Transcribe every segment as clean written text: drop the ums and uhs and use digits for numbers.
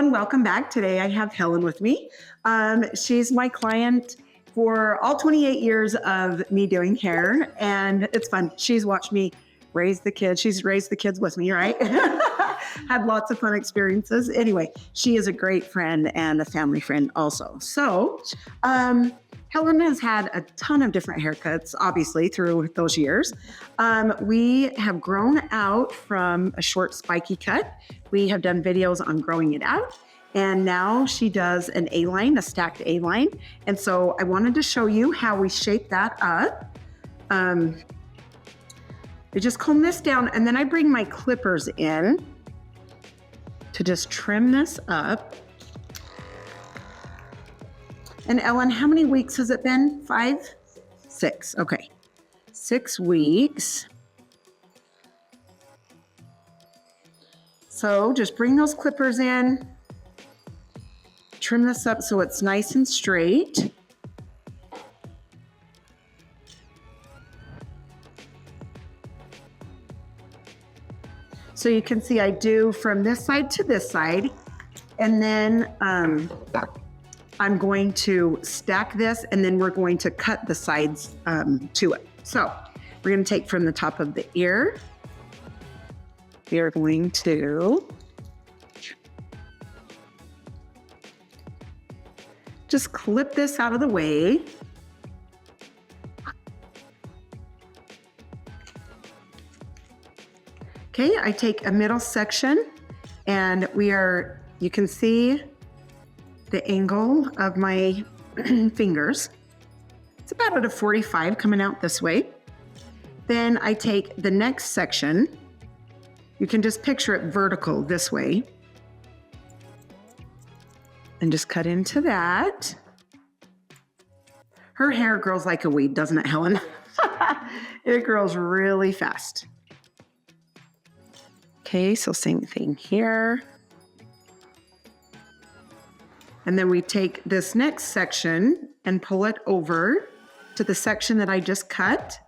and welcome back. Today I have Helen with me. She's my client for all 28 years of me doing hair, and it's fun. She's watched me raise the kids. She's raised the kids with me, right? Had lots of fun experiences. Anyway, she is a great friend and a family friend also. So Helen has had a ton of different haircuts, obviously, through those years. We have grown out from a short spiky cut. We have done videos on growing it out. And now she does an A-line, a stacked A-line. And so I wanted to show you how we shape that up. I just comb this down, and then I bring my clippers in to just trim this up. And Ellen, how many weeks has it been? 5? 6, okay. 6 weeks. So just bring those clippers in, trim this up so it's nice and straight. So you can see I do from this side to this side, and then I'm going to stack this, and then we're going to cut the sides to it. So we're going to take from the top of the ear. We are going to just clip this out of the way. Okay, I take a middle section, and you can see the angle of my fingers. It's about at a 45 coming out this way. Then I take the next section. You can just picture it vertical this way. And just cut into that. Her hair grows like a weed, doesn't it, Helen? It grows really fast. Okay, so same thing here. And then we take this next section and pull it over to the section that I just cut.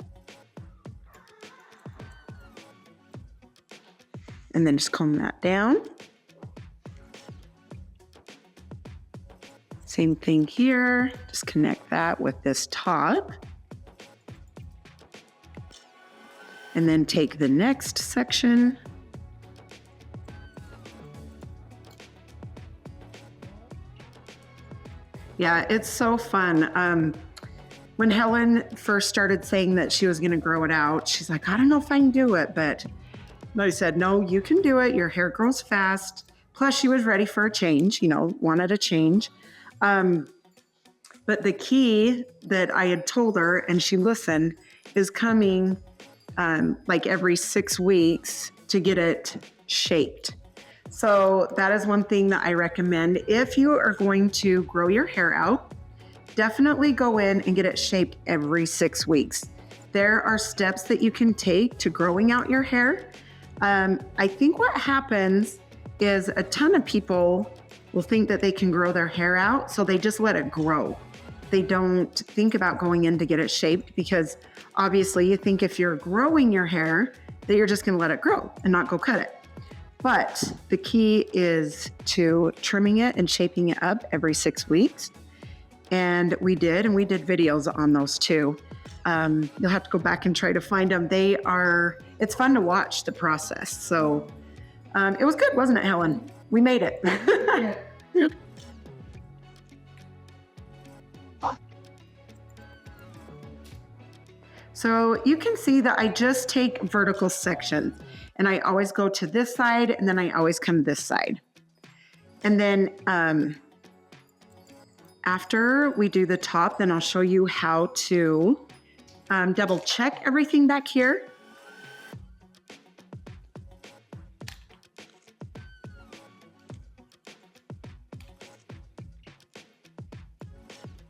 And then just comb that down. Same thing here, just connect that with this top. And then take the next section. Yeah, it's so fun. When Helen first started saying that she was gonna grow it out, she's like, I don't know if I can do it, but I said, no, you can do it. Your hair grows fast. Plus she was ready for a change, wanted a change. But the key that I had told her, and she listened, is coming like every 6 weeks to get it shaped. So that is one thing that I recommend. If you are going to grow your hair out, definitely go in and get it shaped every 6 weeks. There are steps that you can take to growing out your hair. I think what happens is a ton of people will think that they can grow their hair out, so they just let it grow. They don't think about going in to get it shaped, because obviously you think if you're growing your hair that you're just gonna let it grow and not go cut it. But the key is to trimming it and shaping it up every 6 weeks. And we did videos on those too. You'll have to go back and try to find them. It's fun to watch the process. So it was good, wasn't it, Helen? We made it. Yeah. So you can see that I just take vertical sections, and I always go to this side, and then I always come this side. And then after we do the top, then I'll show you how to double check everything back here.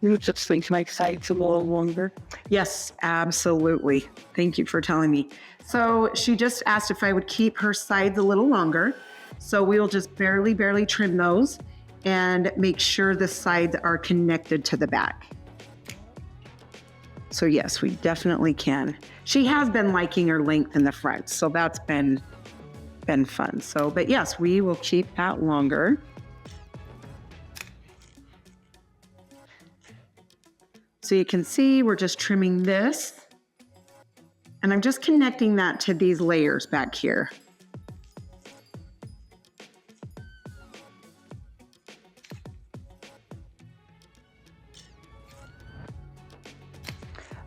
You just think my side's a little longer. Yes, absolutely. Thank you for telling me. So she just asked if I would keep her sides a little longer. So we will just barely trim those and make sure the sides are connected to the back. So yes, we definitely can. She has been liking her length in the front, so that's been fun. So, but yes, we will keep that longer. So you can see we're just trimming this. And I'm just connecting that to these layers back here.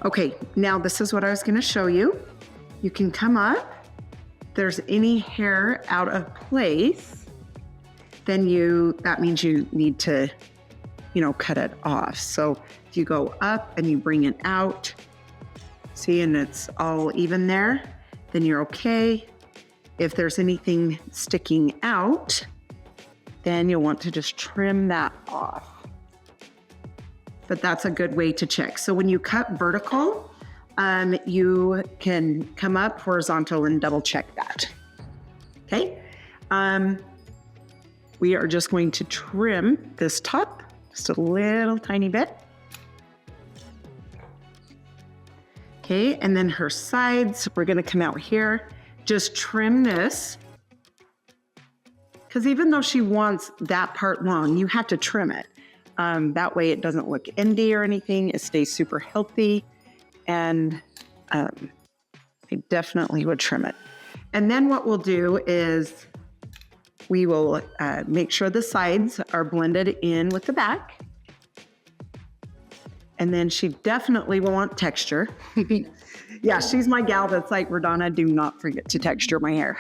Okay, now this is what I was going to show you. You can come up. If there's any hair out of place, then that means you need to, cut it off. So if you go up and you bring it out, see, and it's all even there, then you're okay. If there's anything sticking out, then you'll want to just trim that off. But that's a good way to check. So when you cut vertical, you can come up horizontal and double check that. Okay. We are just going to trim this top just a little tiny bit. Okay, and then her sides, we're gonna come out here, just trim this. Because even though she wants that part long, you have to trim it. That way it doesn't look endy or anything, it stays super healthy, and I definitely would trim it. And then what we'll do is we will make sure the sides are blended in with the back. And then she definitely will want texture. Yeah, she's my gal that's like, RaDona, do not forget to texture my hair.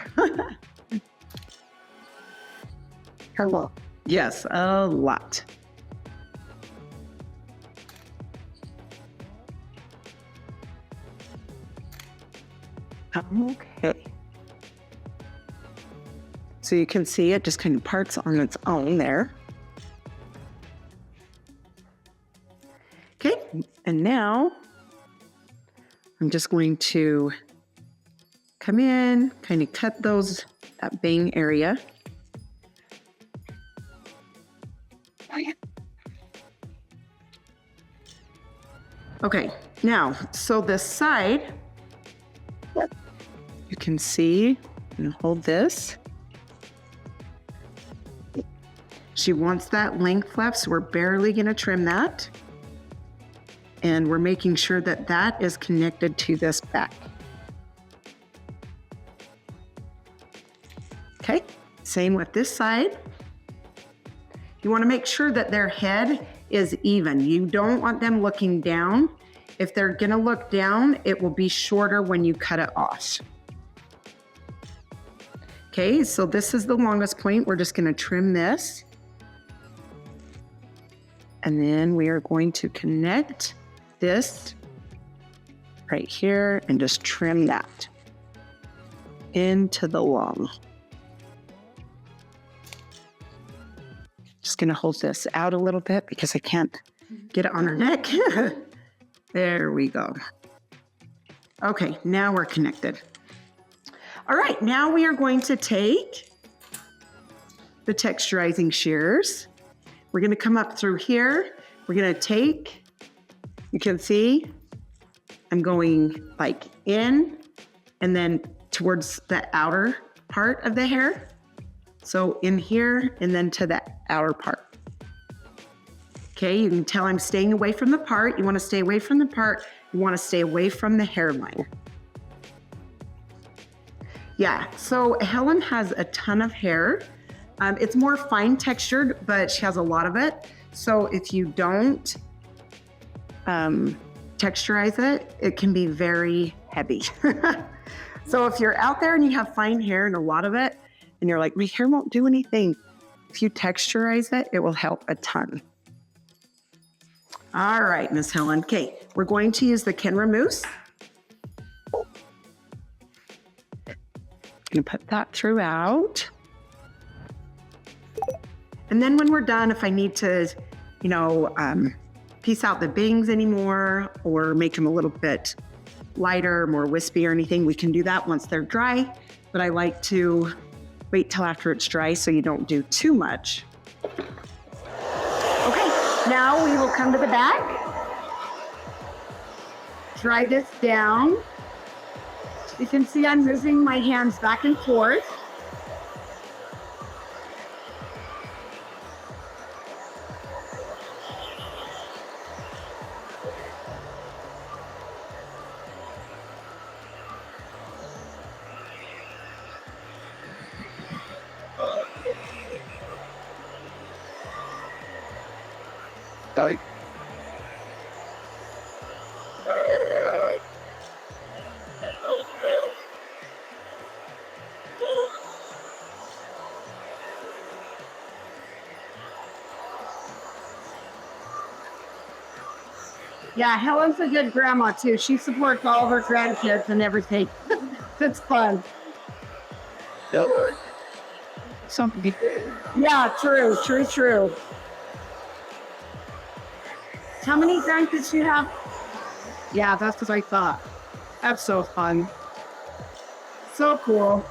Hello. Yes, a lot. Okay. So you can see it just kind of parts on its own there. Okay, and now I'm just going to come in, kind of cut that bang area. Okay, now, so this side, you can see, and hold this. She wants that length left, so we're barely gonna trim that. And we're making sure that that is connected to this back. Okay, same with this side. You wanna make sure that their head is even. You don't want them looking down. If they're gonna look down, it will be shorter when you cut it off. Okay, so this is the longest point. We're just gonna trim this. And then we are going to connect this right here and just trim that into the long. Just gonna hold this out a little bit because I can't get it on her neck. There we go. Okay, now we're connected. All right, now we are going to take the texturizing shears. We're gonna come up through here. We're gonna take, you can see, I'm going like in and then towards the outer part of the hair. So in here and then to the outer part. Okay, you can tell I'm staying away from the part. You wanna stay away from the part. You wanna stay away from the hairline. Yeah, so Helen has a ton of hair. It's more fine textured, but she has a lot of it. So if you don't texturize it, it can be very heavy. So if you're out there and you have fine hair and a lot of it, and you're like, my hair won't do anything, if you texturize it, it will help a ton. All right, Miss Helen. Okay, we're going to use the Kenra mousse. Gonna put that throughout. And then when we're done, if I need to, piece out the bangs anymore or make them a little bit lighter, more wispy or anything, we can do that once they're dry. But I like to wait till after it's dry so you don't do too much. Okay, now we will come to the back. Dry this down. You can see I'm moving my hands back and forth. Like, Yeah, Helen's a good grandma too. She supports all of her grandkids and everything. It's fun. something. Yeah, true. How many grandkids do you have? Yeah, that's what I thought. That's so fun. So cool.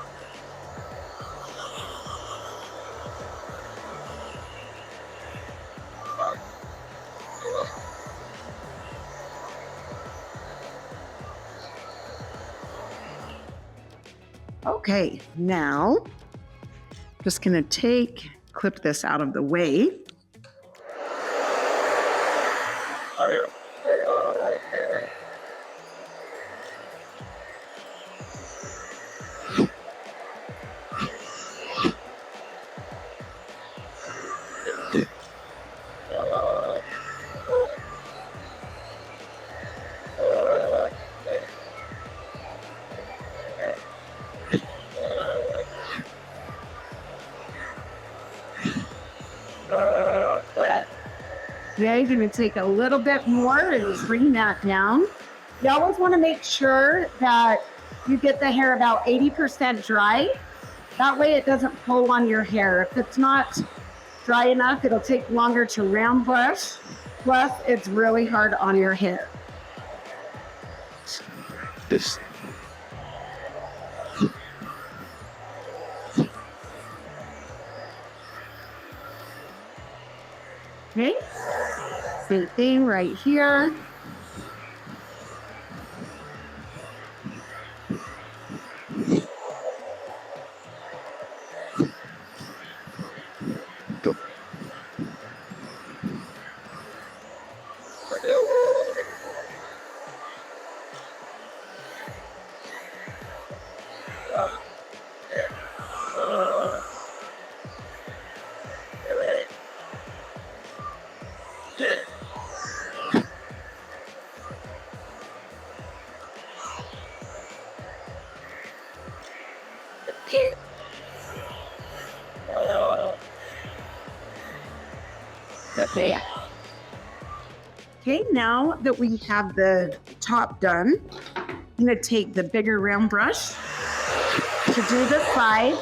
Okay, now just gonna clip this out of the way. Okay, gonna take a little bit more and bring that down. You always want to make sure that you get the hair about 80% dry. That way it doesn't pull on your hair. If it's not dry enough, it'll take longer to round brush. Plus, it's really hard on your hair. This. Okay, same thing right here. Go. Okay, now that we have the top done, I'm gonna take the bigger round brush to do the side.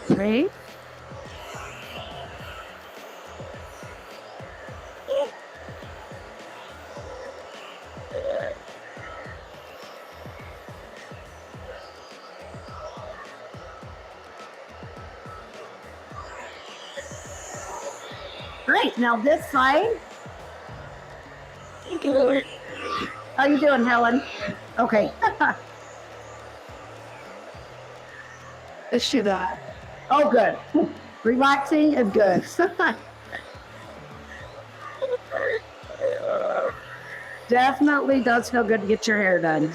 Right? Great, now this side. How you doing, Helen? Okay. Let's do that. Oh, good. Relaxing and good. Definitely does feel good to get your hair done.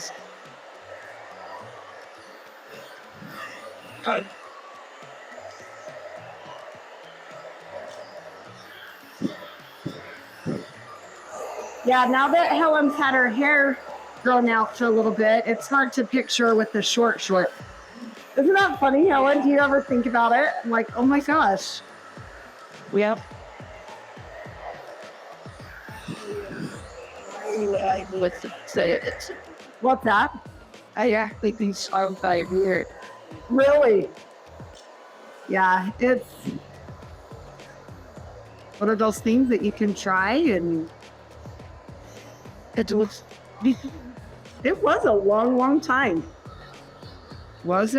Yeah, now that Helen's had her hair grown out for a little bit, it's hard to picture with the short. Isn't that funny, Helen? Do you ever think about it? I'm like, oh my gosh. Yep. What's to say it? What's that? I actually think so. I'm weird. Really? Yeah, it's one of those things that you can try, and It was. it was a long time. Was.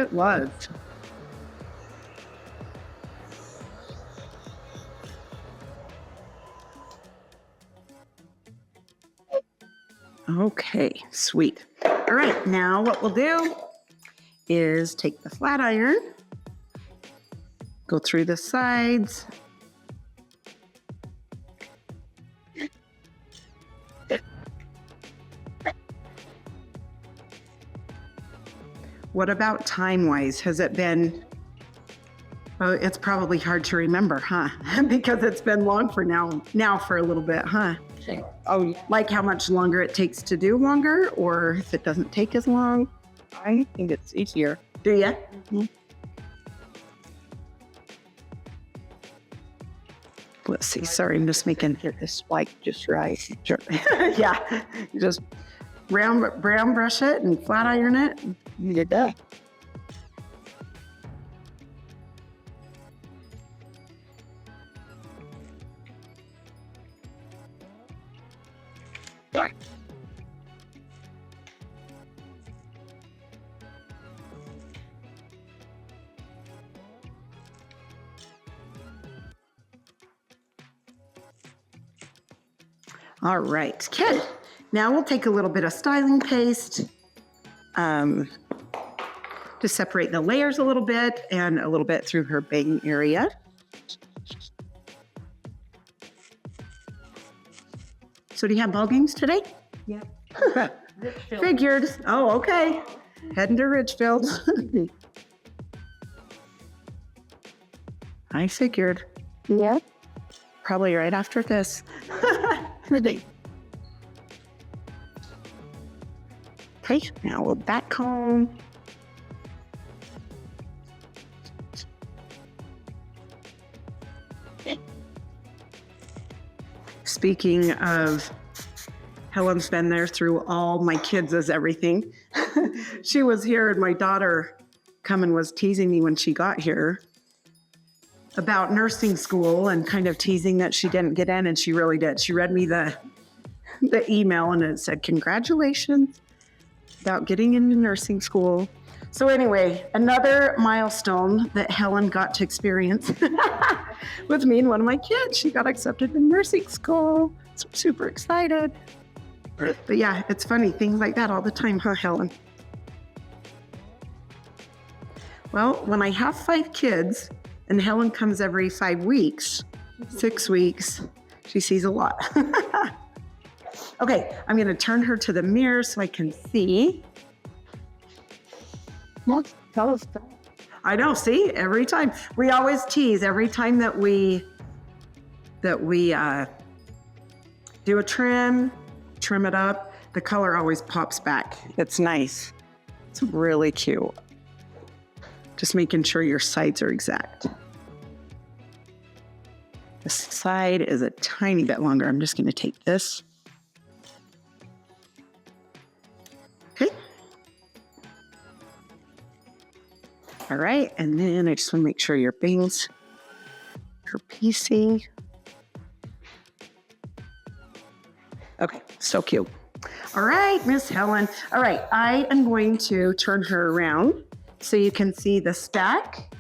Okay, sweet. All right, now what we'll do is take the flat iron, go through the sides. What about time-wise? Has it been, oh, it's probably hard to remember, huh? Because it's been long for now for a little bit, huh? Oh, like how much longer it takes to do longer, or if it doesn't take as long? I think it's easier. Do you? Mm-hmm. Let's see. Sorry, I'm just making Get the spike just right. Sure. yeah. You just brown brush it and flat iron it. You did that. All right, good. Now we'll take a little bit of styling paste to separate the layers a little bit and a little bit through her bang area. So do you have ball games today? Yeah. Figured. Oh, okay. Heading to Ridgefield. I figured. Yeah. Probably right after this. Okay, now we'll back comb. Speaking of, Helen's been there through all my kids as everything. She was here and my daughter was teasing me when she got here about nursing school and kind of teasing that she didn't get in, and she really did. She read me the email and it said, congratulations about getting into nursing school. So anyway, another milestone that Helen got to experience with me and one of my kids. She got accepted in nursing school. So I'm super excited. But yeah, it's funny, things like that all the time, huh, Helen? Well, when I have 5 kids and Helen comes every 5 weeks, 6 weeks, she sees a lot. Okay, I'm gonna turn her to the mirror so I can see. Look, tell us that. I know, see, every time. We always tease every time that we do a trim it up, the color always pops back. It's nice. It's really cute. Just making sure your sides are exact. This side is a tiny bit longer. I'm just gonna take this. Okay. All right, and then I just want to make sure your bangs are piecing. Okay, so cute. All right, Miss Helen. All right, I am going to turn her around so you can see the stack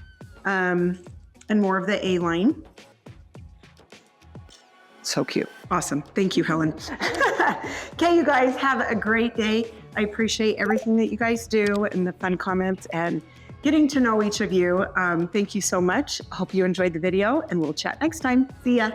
and more of the A-line. So cute. Awesome. Thank you, Helen. Okay, you guys have a great day. I appreciate everything that you guys do and the fun comments and getting to know each of you. Thank you so much. Hope you enjoyed the video and we'll chat next time. See ya.